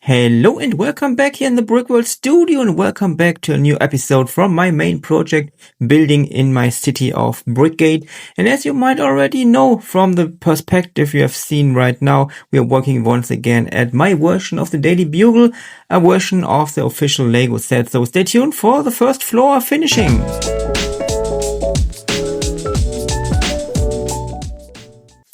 Hello and welcome back here in the Brickworld studio, and welcome back to a new episode from my main project, building in my city of Brickgate. And as you might already know from the perspective you have seen right now, we are working once again at my version of the Daily Bugle, a version of the official Lego set. So stay tuned for the first floor finishing.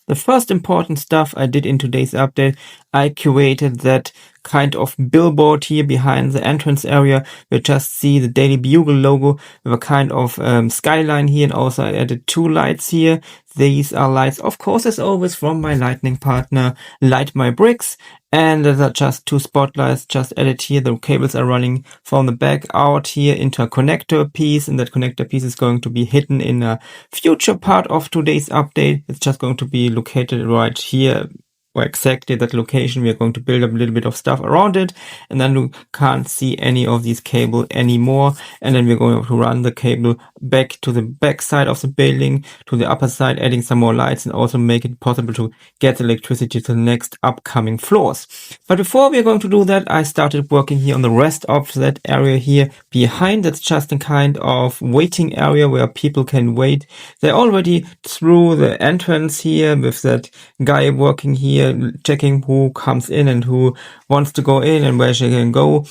The first important stuff I did in today's update, I curated that kind of billboard here behind the entrance area. You'll just see the Daily Bugle logo with a kind of skyline here, and also I added two lights here. These are lights, of course, as always, from my lightning partner, Light My Bricks. And there are just two spotlights just added here. The cables are running from the back out here into a connector piece, and that connector piece is going to be hidden in a future part of today's update. It's just going to be located right here, or exactly that location. We are going to build up a little bit of stuff around it, and then you can't see any of these cable anymore. And then we're going to run the cable back to the back side of the building, to the upper side, adding some more lights, and also make it possible to get electricity to the next upcoming floors. But before we are going to do that, I started working here on the rest of that area here behind. That's just a kind of waiting area where people can wait. They're already through the entrance here with that guy working here, checking who comes in and who wants to go in and where she can go.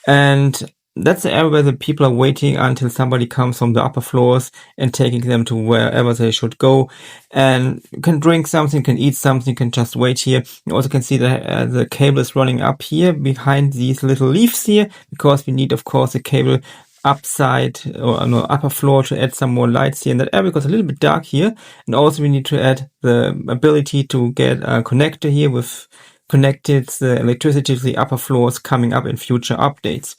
And that's the area where the people are waiting until somebody comes from the upper floors and taking them to wherever they should go. And you can drink something, can eat something, can just wait here. You also can see that the cable is running up here behind these little leaves here, because we need, of course, a cable upside or no, upper floor to add some more lights here in that area, because it's a little bit dark here. And also we need to add the ability to get a connector here with connected the electricity to the upper floors coming up in future updates.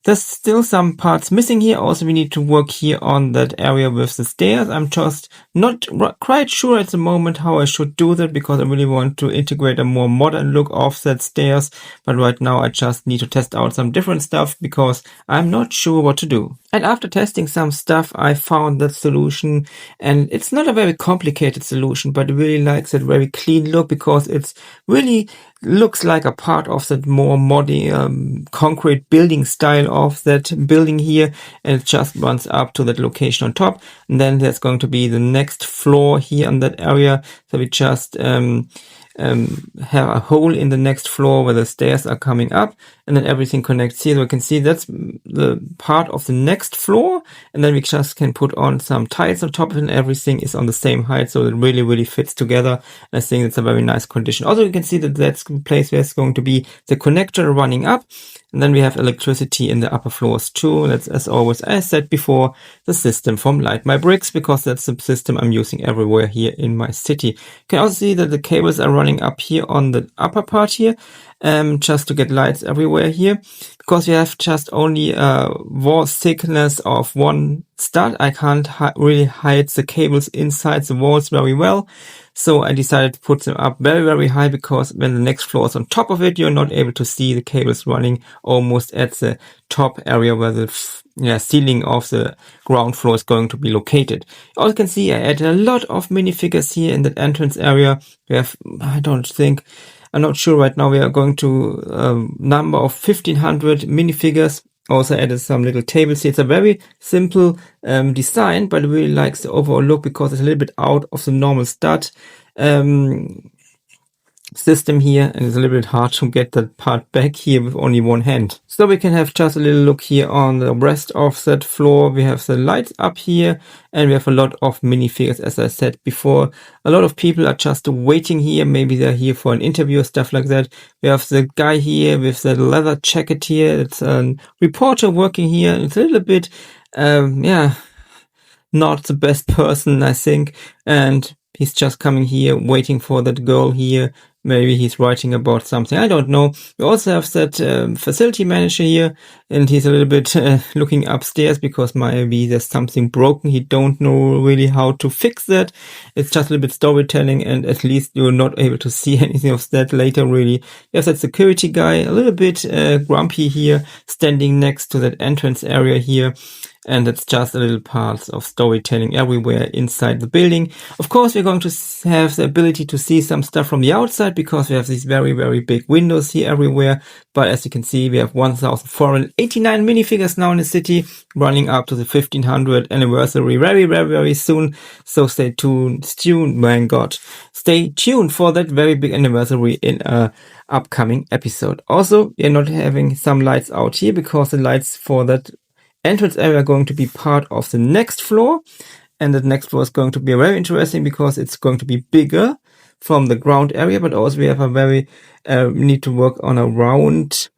There's still some parts missing here. Also, we need to work here on that area with the stairs. I'm just not quite sure at the moment how I should do that, because I really want to integrate a more modern look of that stairs. But right now I just need to test out some different stuff, because I'm not sure what to do. And after testing some stuff, I found that solution, and it's not a very complicated solution, but I really like that very clean look, because it's really looks like a part of that more modern concrete building style of that building here, and it just runs up to that location on top. And then there's going to be the next floor here on that area, so we just have a hole in the next floor where the stairs are coming up, and then everything connects here. So we can see that's the part of the next floor, and then we just can put on some tiles on top of it, and everything is on the same height, so it really fits together. And I think it's a very nice condition. Also, you can see that that's the place where it's going to be the connector running up, and then we have electricity in the upper floors too. That's, as always, as I said before, the system from Light My Bricks, because that's the system I'm using everywhere here in my city. You can also see that the cables are running up here on the upper part here, just to get lights everywhere here, because we have just only a wall thickness of one stud. I can't really hide the cables inside the walls very well. So I decided to put them up very high, because when the next floor is on top of it, you're not able to see the cables running almost at the top area where the ceiling of the ground floor is going to be located. You also can see I added a lot of minifigures here in that entrance area. We have, I'm not sure right now, we are going to number of 1500 minifigures. Also added some little tables here. It's a very simple design, but I really like the overall look, because it's a little bit out of the normal stud system here, and it's a little bit hard to get that part back here with only one hand. So we can have just a little look here on the rest of that floor. We have the lights up here, and we have a lot of minifigures, as I said before. A lot of people are just waiting here. Maybe they're here for an interview or stuff like that. We have the guy here with the leather jacket here. It's a reporter working here. It's a little bit, not the best person, I think. And he's just coming here, waiting for that girl here. Maybe he's writing about something. I don't know. We also have that facility manager here, and he's a little bit looking upstairs, because maybe there's something broken. He don't know really how to fix that. It's just a little bit storytelling, and at least you're not able to see anything of that later, really. Yes, that security guy, a little bit grumpy here, standing next to that entrance area here. and it's just a little parts of storytelling everywhere inside the building. Of course, we're going to have the ability to see some stuff from the outside because we have these very, very big windows here everywhere. But as you can see, we have 1,489 minifigures now in the city, running up to the 1500th anniversary very, very, very soon. So stay tuned. Stay tuned for that very big anniversary in a upcoming episode. Also, we're not having some lights out here because the lights for that entrance area are going to be part of the next floor, and the next floor is going to be very interesting because it's going to be bigger from the ground area, but also we have a very we need to work on a round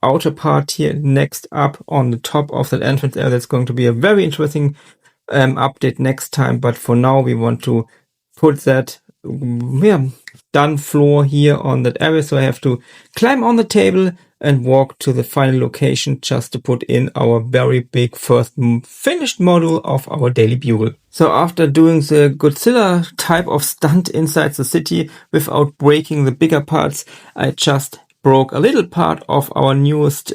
outer part here next up on the top of that entrance area. That's going to be a very interesting update next time, but for now we want to put that done floor here on that area, so I have to climb on the table and walk to the final location just to put in our very big first finished model of our Daily Bugle. So after doing the Godzilla type of stunt inside the city without breaking the bigger parts, I just broke a little part of our newest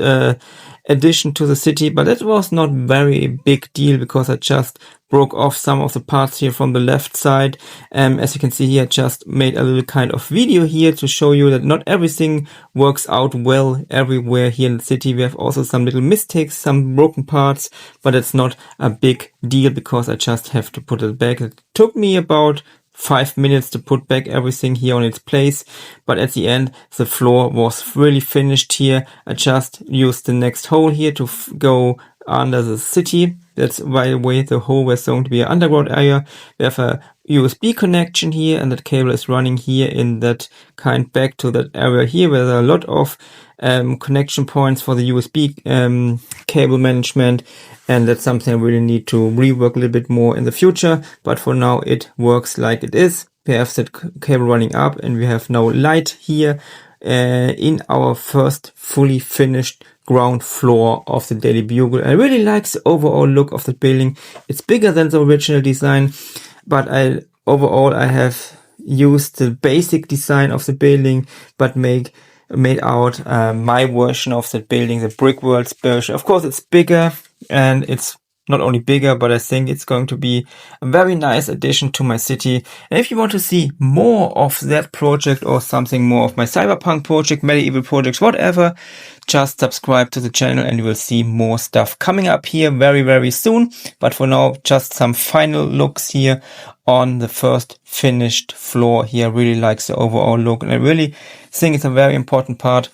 addition to the city, but that was not very big deal because I just broke off some of the parts here from the left side. As you can see here, I just made a little kind of video here to show you that not everything works out well everywhere here in the city. We have also some little mistakes, some broken parts, but it's not a big deal because I just have to put it back. It took me about 5 minutes to put back everything here on its place, but at the end the floor was really finished here. I just used the next hole here to go under the city. That's, by the way, the hole was going to be an underground area. We have a USB connection here, and that cable is running here in that kind back to that area here where there are a lot of connection points for the USB cable management, and that's something I really need to rework a little bit more in the future, but for now it works like it is. We have that cable running up, and we have now light here in our first fully finished ground floor of the Daily Bugle. I really like the overall look of the building. It's bigger than the original design, but overall I have used the basic design of the building, but made out my version of the building, the Brickworld version. Of course, it's bigger, and it's not only bigger, but I think it's going to be a very nice addition to my city. And if you want to see more of that project or something more of my cyberpunk project, medieval projects, whatever, just subscribe to the channel and you will see more stuff coming up here very, very soon. But for now, just some final looks here on the first finished floor here. I really like the overall look, and I really think it's a very important part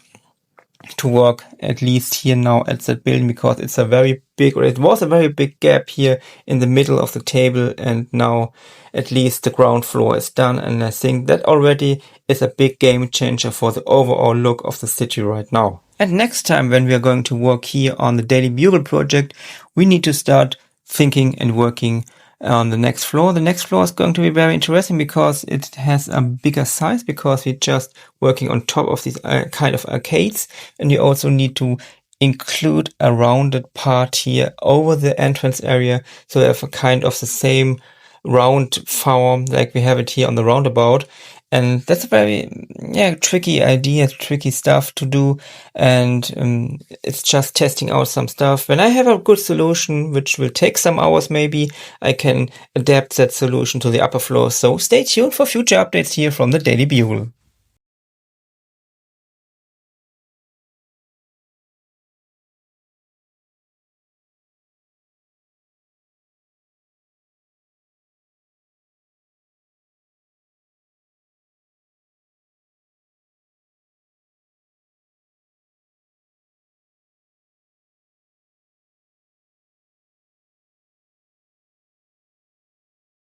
to work at least here now at that building, because it's a very big, or it was a very big gap here in the middle of the table, and now at least the ground floor is done, and I think that already is a big game changer for the overall look of the city right now. And next time when we are going to work here on the Daily Bugle project, we need to start thinking and working on the next floor. The next floor is going to be very interesting because it has a bigger size, because we're just working on top of these kind of arcades, and you also need to include a rounded part here over the entrance area, so we have a kind of the same round form like we have it here on the roundabout. And that's a very tricky idea, tricky stuff to do, and it's just testing out some stuff. When I have a good solution, which will take some hours maybe, I can adapt that solution to the upper floor. So stay tuned for future updates here from the Daily Bugle.